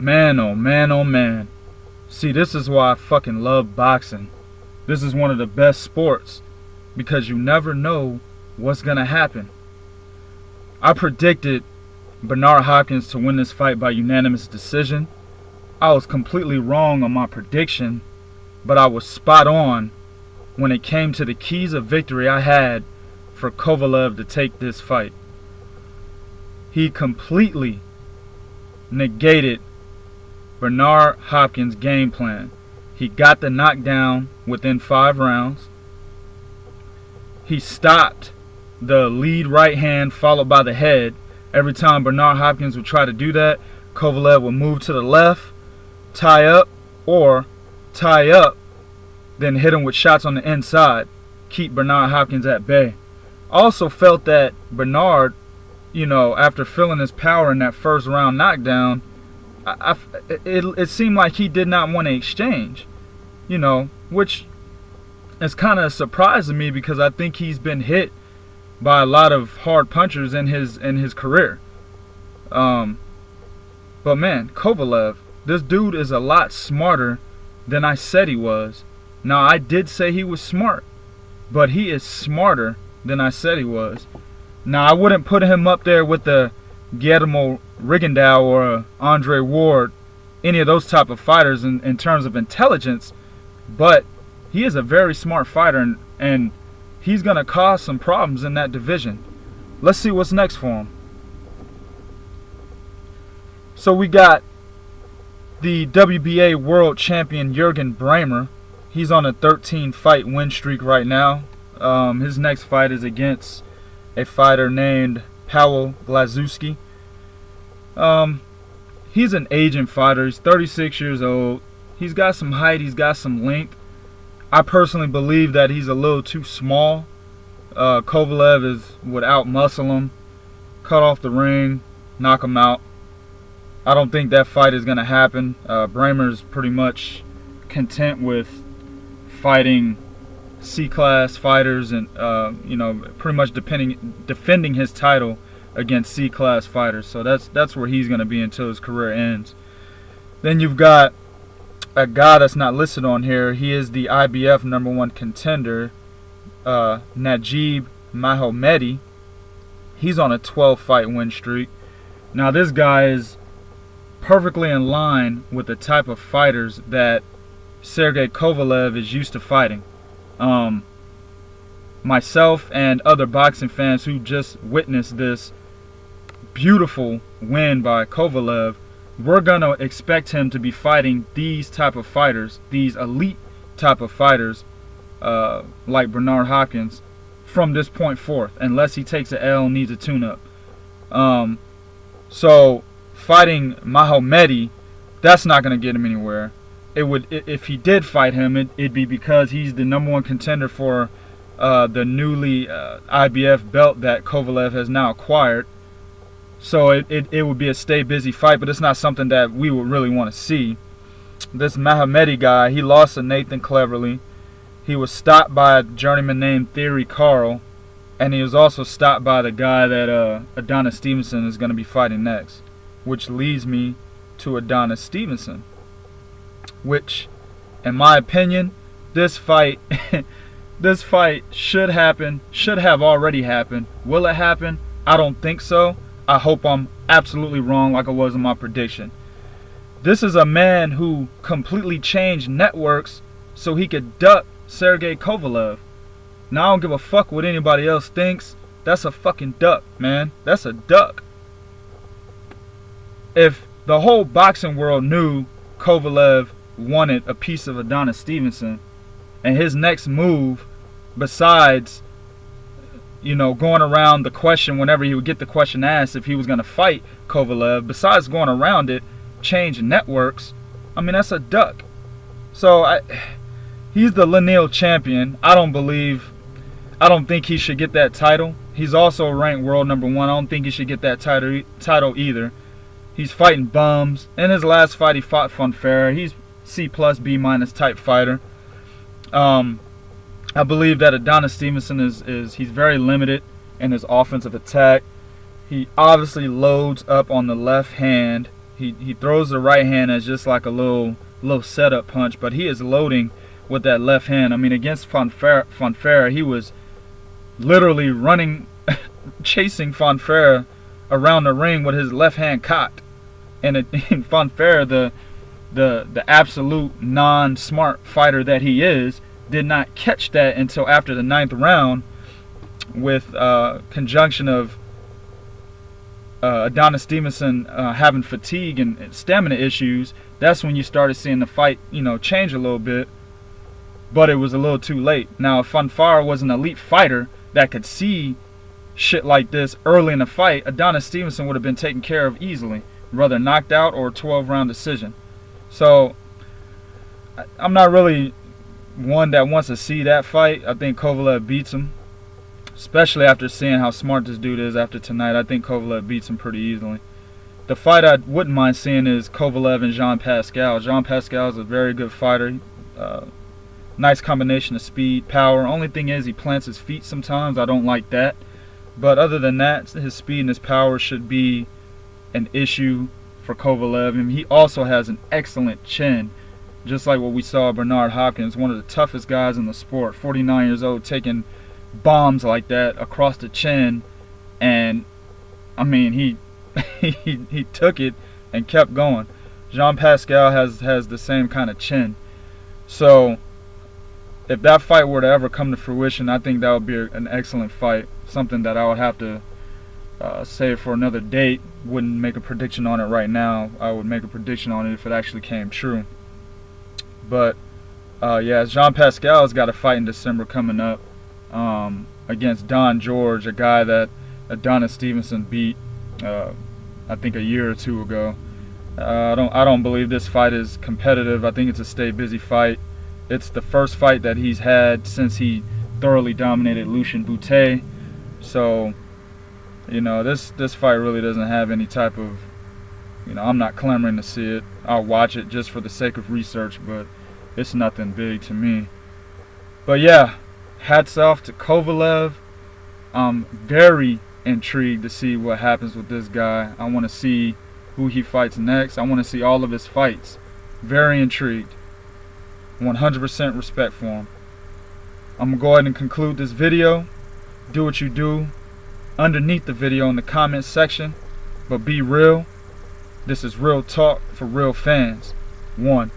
Man, oh man, oh man. See, this is why I fucking love boxing. This is one of the best sports because you never know what's gonna happen. I predicted Bernard Hopkins to win this fight by unanimous decision. I was completely wrong on my prediction, but I was spot on when it came to the keys of victory I had for Kovalev to take this fight. He completely negated Bernard Hopkins' game plan. He got the knockdown within 5 rounds. He stopped the lead right hand followed by the head. Every time Bernard Hopkins would try to do that, Kovalev would move to the left, tie up, then hit him with shots on the inside, keep Bernard Hopkins at bay. I also felt that Bernard, after feeling his power in that first round knockdown, it seemed like he did not want to exchange, which is kind of surprising me because I think he's been hit by a lot of hard punchers in his career. But man, Kovalev, this dude is a lot smarter than I said he was. Now, I did say he was smart, but he is smarter than I said he was. Now, I wouldn't put him up there with the Guillermo Rigondeaux or Andre Ward, any of those type of fighters in terms of intelligence, but he is a very smart fighter, and he's going to cause some problems in that division. Let's see what's next for him. So we got the WBA world champion Jürgen Brähmer. He's on a 13-fight win streak right now. His next fight is against a fighter named Paweł Glazewski. He's an aging fighter. He's 36 years old. He's got some height. He's got some length. I personally believe that he's a little too small. Kovalev would out-muscle him, cut off the ring, knock him out. I don't think that fight is going to happen. Brähmer's pretty much content with fighting C-class fighters and, pretty much defending his title against C-class fighters. So that's where he's going to be until his career ends. Then you've got a guy that's not listed on here. He is the IBF #1 contender, Najib Mahomedi. He's on a 12-fight win streak. Now, this guy is perfectly in line with the type of fighters that Sergey Kovalev is used to fighting. Myself and other boxing fans who just witnessed this beautiful win by Kovalev, we're going to expect him to be fighting these type of fighters, these elite type of fighters, like Bernard Hopkins, from this point forth, unless he takes an L and needs a tune-up. So fighting Mahomedi, that's not going to get him anywhere. If he did fight him, it'd be because he's the #1 contender for the newly IBF belt that Kovalev has now acquired. So it would be a stay busy fight, but it's not something that we would really want to see. This Mahomedi guy, he lost to Nathan Cleverly. He was stopped by a journeyman named Theory Carl, and he was also stopped by the guy that Adonis Stevenson is going to be fighting next, which leads me to Adonis Stevenson, which, in my opinion, this fight should happen, should have already happened. Will it happen? I don't think so. I hope I'm absolutely wrong like I was in my prediction. This is a man who completely changed networks so he could duck Sergey Kovalev. Now, I don't give a fuck what anybody else thinks. That's a fucking duck, man. That's a duck. If the whole boxing world knew Kovalev wanted a piece of Adonis Stevenson, and his next move, besides going around the question whenever he would get the question asked if he was going to fight Kovalev, besides going around it, change networks, I mean, that's a duck. So he's the lineal champion. I don't think he should get that title. He's also ranked world #1. I don't think he should get that title either. He's fighting bums. In his last fight, he fought Funfair. He's C+, B- type fighter. I believe that Adonis Stevenson he's very limited in his offensive attack. He obviously loads up on the left hand. He throws the right hand as just like a little setup punch, but he is loading with that left hand. I mean, against Fonfara, he was literally running, chasing Fonfara around the ring with his left hand cocked. And Fonfara, the absolute non-smart fighter that he is, did not catch that until after the 9th round, with conjunction of Adonis Stevenson having fatigue and stamina issues. That's when you started seeing the fight, change a little bit. But it was a little too late. Now, if Fonfara was an elite fighter that could see shit like this early in the fight, Adonis Stevenson would have been taken care of easily, whether knocked out or a 12-round decision. So I'm not really one that wants to see that fight. I think Kovalev beats him, especially after seeing how smart this dude is after tonight. I think Kovalev beats him pretty easily. The fight I wouldn't mind seeing is Kovalev and Jean Pascal. Jean Pascal is a very good fighter. Nice combination of speed, power. Only thing is he plants his feet sometimes. I don't like that. But other than that, his speed and his power should be an issue for Kovalev. And he also has an excellent chin, just like what we saw Bernard Hopkins, one of the toughest guys in the sport, 49 years old, taking bombs like that across the chin. And I mean, he took it and kept going. Jean Pascal has the same kind of chin. So if that fight were to ever come to fruition, I think that would be an excellent fight. Something that I would have to save for another date. Wouldn't make a prediction on it right now. I would make a prediction on it if it actually came true. But yeah, Jean Pascal's got a fight in December coming up against Don George, a guy that Adonis Stevenson beat I think a year or two ago. I don't believe this fight is competitive. I think it's a stay busy fight. It's the first fight that he's had since he thoroughly dominated Lucien Boutet. So, this fight really doesn't have any type of, I'm not clamoring to see it. I'll watch it just for the sake of research, but it's nothing big to me. But yeah, hats off to Kovalev. I'm very intrigued to see what happens with this guy. I want to see who he fights next. I want to see all of his fights. Very intrigued. 100% respect for him. I'm going to go ahead and conclude this video. Do what you do underneath the video in the comments section. But be real. This is real talk for real fans. 1.